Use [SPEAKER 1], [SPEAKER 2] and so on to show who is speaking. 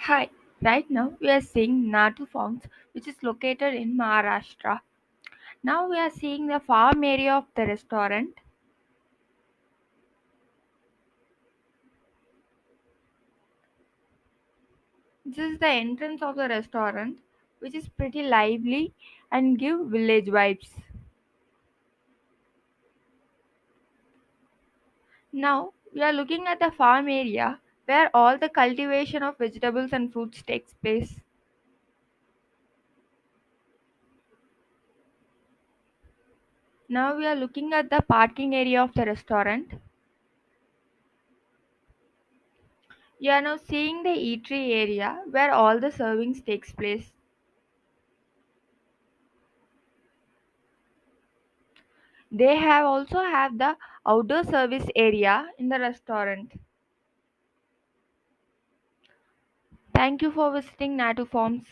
[SPEAKER 1] Hi, right now we are seeing Natu Farms, which is located in Maharashtra. Now we are seeing the farm area of the restaurant. This is the entrance of the restaurant, which is pretty lively and give village vibes. Now we are looking at the farm area where all the cultivation of vegetables and fruits takes place. Now we are looking at the parking area of the restaurant. You are now seeing the eatery area where all the servings takes place. They have also have the outdoor service area in the restaurant. Thank you for visiting Natu Farms.